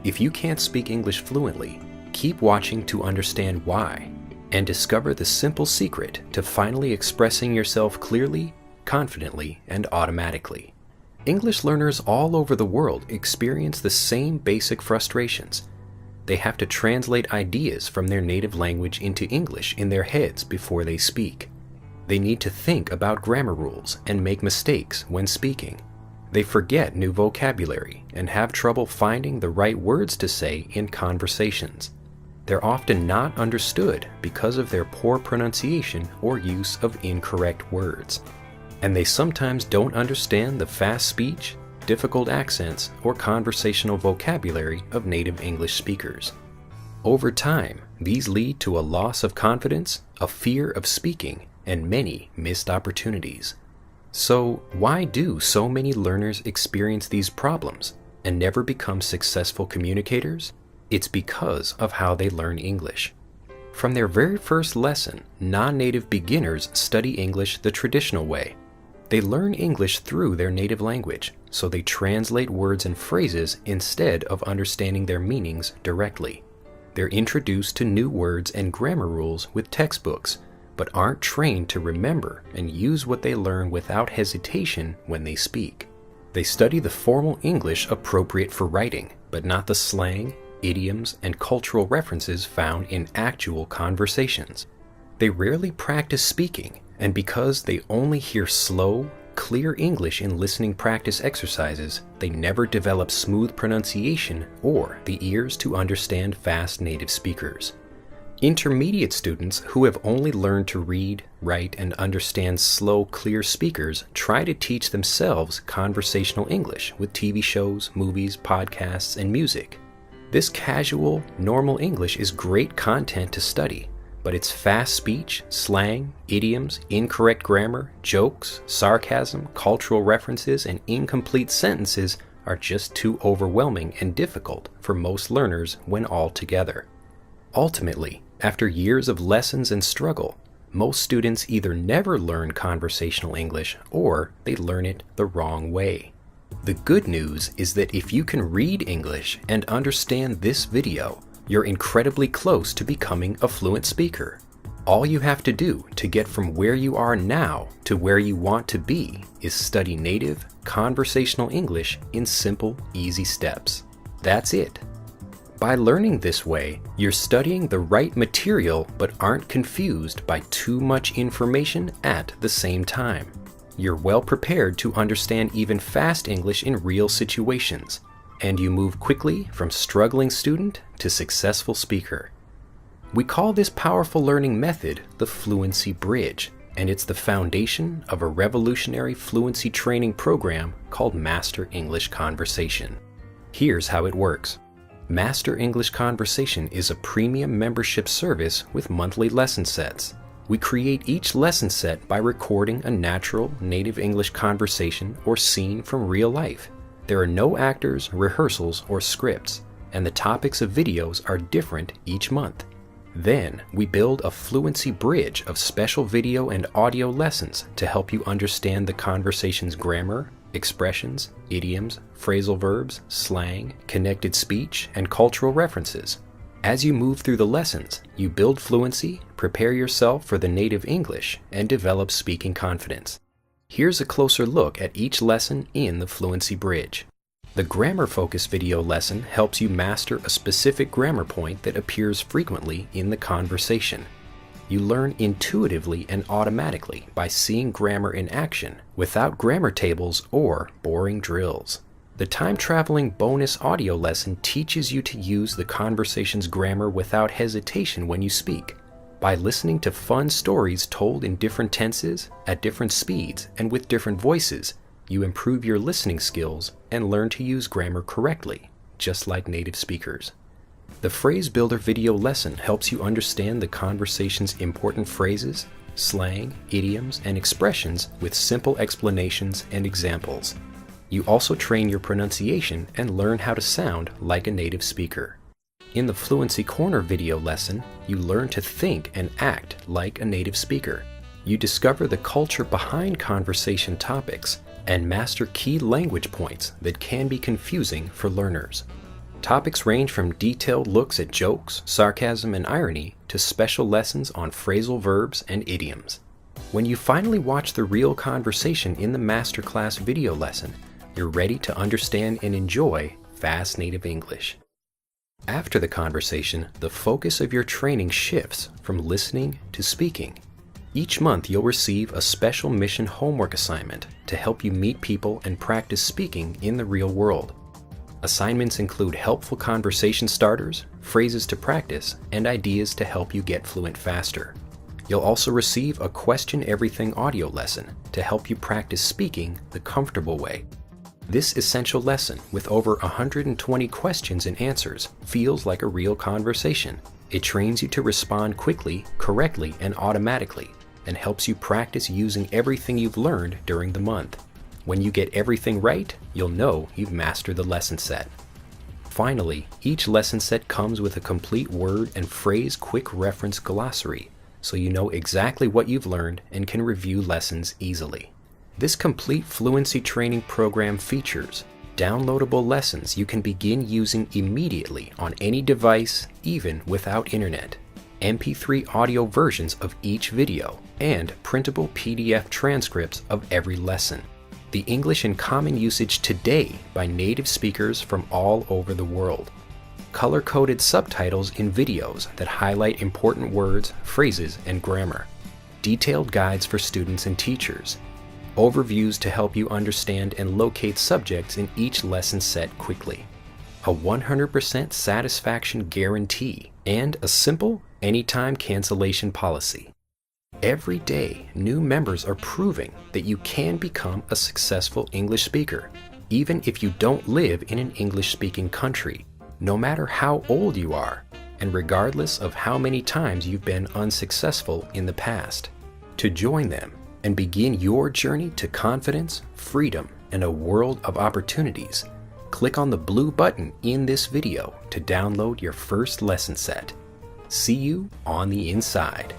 If you can't speak English fluently, keep watching to understand why, and discover the simple secret to finally expressing yourself clearly, confidently, and automatically. English learners all over the world experience the same basic frustrations. They have to translate ideas from their native language into English in their heads before they speak. They need to think about grammar rules and make mistakes when speaking. They forget new vocabulary and have trouble finding the right words to say in conversations. They're often not understood because of their poor pronunciation or use of incorrect words. And they sometimes don't understand the fast speech, difficult accents, or conversational vocabulary of native English speakers. Over time, these lead to a loss of confidence, a fear of speaking, and many missed opportunities. So, why do so many learners experience these problems and never become successful communicators? It's because of how they learn English. From their very first lesson, non-native beginners study English the traditional way. They learn English through their native language, so they translate words and phrases instead of understanding their meanings directly. They're introduced to new words and grammar rules with textbooks, but aren't trained to remember and use what they learn without hesitation when they speak. They study the formal English appropriate for writing, but not the slang, idioms, and cultural references found in actual conversations. They rarely practice speaking, and because they only hear slow, clear English in listening practice exercises, they never develop smooth pronunciation or the ears to understand fast native speakers. Intermediate students who have only learned to read, write, and understand slow, clear speakers try to teach themselves conversational English with TV shows, movies, podcasts, and music. This casual, normal English is great content to study, but its fast speech, slang, idioms, incorrect grammar, jokes, sarcasm, cultural references, and incomplete sentences are just too overwhelming and difficult for most learners when all together. Ultimately, after years of lessons and struggle, most students either never learn conversational English or they learn it the wrong way. The good news is that if you can read English and understand this video, you're incredibly close to becoming a fluent speaker. All you have to do to get from where you are now to where you want to be is study native, conversational English in simple, easy steps. That's it. By learning this way, you're studying the right material but aren't confused by too much information at the same time. You're well prepared to understand even fast English in real situations, and you move quickly from struggling student to successful speaker. We call this powerful learning method the Fluency Bridge, and it's the foundation of a revolutionary fluency training program called Master English Conversation. Here's how it works. Master English Conversation is a premium membership service with monthly lesson sets. We create each lesson set by recording a natural native English conversation or scene from real life. There are no actors, rehearsals, or scripts, and the topics of videos are different each month. Then, we build a fluency bridge of special video and audio lessons to help you understand the conversation's grammar, expressions, idioms, phrasal verbs, slang, connected speech, and cultural references. As you move through the lessons, you build fluency, prepare yourself for the native English, and develop speaking confidence. Here's a closer look at each lesson in the Fluency Bridge. The grammar-focused video lesson helps you master a specific grammar point that appears frequently in the conversation. You learn intuitively and automatically by seeing grammar in action without grammar tables or boring drills. The time-traveling bonus audio lesson teaches you to use the conversation's grammar without hesitation when you speak. By listening to fun stories told in different tenses, at different speeds, and with different voices, you improve your listening skills and learn to use grammar correctly, just like native speakers. The Phrase Builder video lesson helps you understand the conversation's important phrases, slang, idioms, and expressions with simple explanations and examples. You also train your pronunciation and learn how to sound like a native speaker. In the Fluency Corner video lesson, you learn to think and act like a native speaker. You discover the culture behind conversation topics and master key language points that can be confusing for learners. Topics range from detailed looks at jokes, sarcasm, and irony to special lessons on phrasal verbs and idioms. When you finally watch the real conversation in the masterclass video lesson, you're ready to understand and enjoy fast native English. After the conversation, the focus of your training shifts from listening to speaking. Each month you'll receive a special mission homework assignment to help you meet people and practice speaking in the real world. Assignments include helpful conversation starters, phrases to practice, and ideas to help you get fluent faster. You'll also receive a Question Everything audio lesson to help you practice speaking the comfortable way. This essential lesson, with over 120 questions and answers, feels like a real conversation. It trains you to respond quickly, correctly, and automatically, and helps you practice using everything you've learned during the month. When you get everything right, you'll know you've mastered the lesson set. Finally, each lesson set comes with a complete word and phrase quick reference glossary, so you know exactly what you've learned and can review lessons easily. This complete fluency training program features downloadable lessons you can begin using immediately on any device, even without internet, MP3 audio versions of each video, and printable PDF transcripts of every lesson. The English in common usage today by native speakers from all over the world. Color-coded subtitles in videos that highlight important words, phrases, and grammar. Detailed guides for students and teachers. Overviews to help you understand and locate subjects in each lesson set quickly. A 100% satisfaction guarantee, and a simple, anytime cancellation policy. Every day, new members are proving that you can become a successful English speaker, even if you don't live in an English-speaking country, no matter how old you are, and regardless of how many times you've been unsuccessful in the past. To join them and begin your journey to confidence, freedom, and a world of opportunities, click on the blue button in this video to download your first lesson set. See you on the inside.